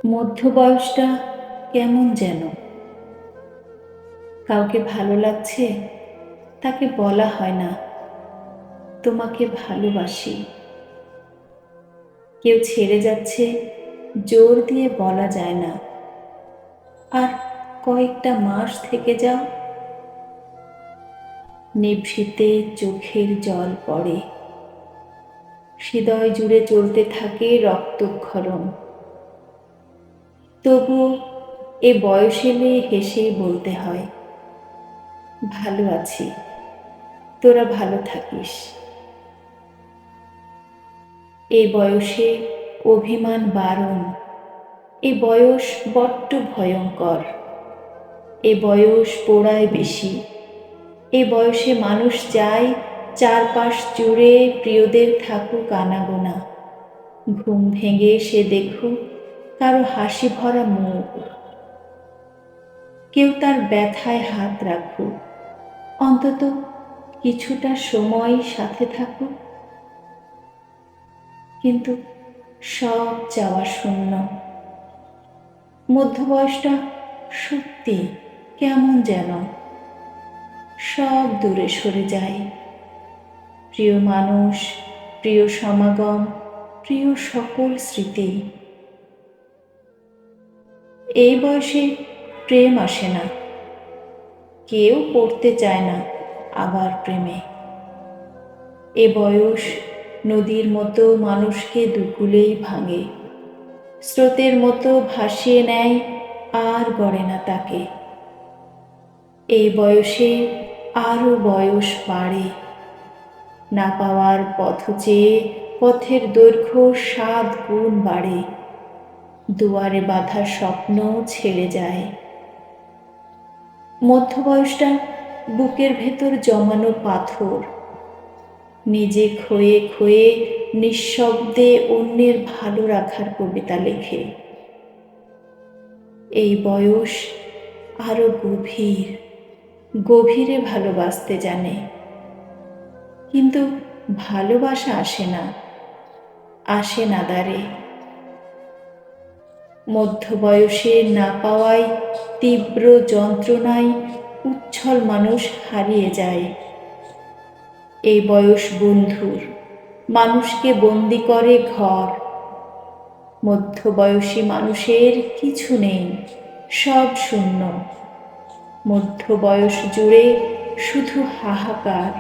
মধ্য বয়সটা কেমন যেন। কাউকে ভালো লাগছে, তাকে বলা হয় না তোমাকে ভালোবাসি। কেউ ছেড়ে যাচ্ছে, জোর দিয়ে বলা যায় না আর কয়েকটা মাস থেকে যাও। নিভৃতে চোখের জল পড়ে, হৃদয় জুড়ে চলতে থাকে রক্তক্ষরণ। তবুও এ বয়স এলে হেসেই বলতে হয়, ভালো আছি, তোরা ভালো থাকিস। এই বয়সে অভিমান বারণ। এ বয়স বড্ড ভয়ঙ্কর। এ বয়স পোড়ায় বেশি। এ বয়সে মানুষ চায় চারপাশ জুড়ে প্রিয়দের থাকুক আনাগোনা। ঘুম ভেঙে সে দেখুক কারো হাসি ভরা মুখ, কেউ তার ব্যথায় হাত রাখুক, অন্তত কিছুটা সময় সাথে থাকুক। কিন্তু সব চাওয়া শূন্য। মধ্যবয়সটা সত্যি কেমন যেন। সব দূরে সরে যায়। প্রিয় মানুষ, প্রিয় সমাগম, প্রিয় সকল স্মৃতি। এই বয়সে প্রেম আসে না, কেউ পড়তে চায় না আবার প্রেমে। এ বয়স নদীর মতো মানুষকে দুকুলেই ভাঙে, স্রোতের মতো ভাসিয়ে নেয় আর গড়ে না তাকে। এই বয়সে আরও বয়স বাড়ে, না পাওয়ার পথ চেয়ে পথের দৈর্ঘ্য 7 গুণ বাড়ে। দুয়ারে বাঁধা স্বপ্ন ছেড়ে যায়। মধ্যবয়সটা বুকের ভেতর জমানো পাথর, নিজে ক্ষয়ে ক্ষয়ে নিঃশব্দে অন্যের ভালো রাখার কবিতা লেখে। এই বয়স আরো গভীর, গভীরে ভালোবাসতে জানে। কিন্তু ভালোবাসা আসে না দ্বারে। মধ্যবয়সে না পাওয়ায় তীব্র যন্ত্রণায় উচ্ছল মানুষ হারিয়ে যায়। এই বয়স বন্ধুর, মানুষকে বন্দি করে ঘর। মধ্যবয়সী মানুষের কিছু নেই, সব শূন্য। মধ্যবয়স জুড়ে শুধু হাহাকার।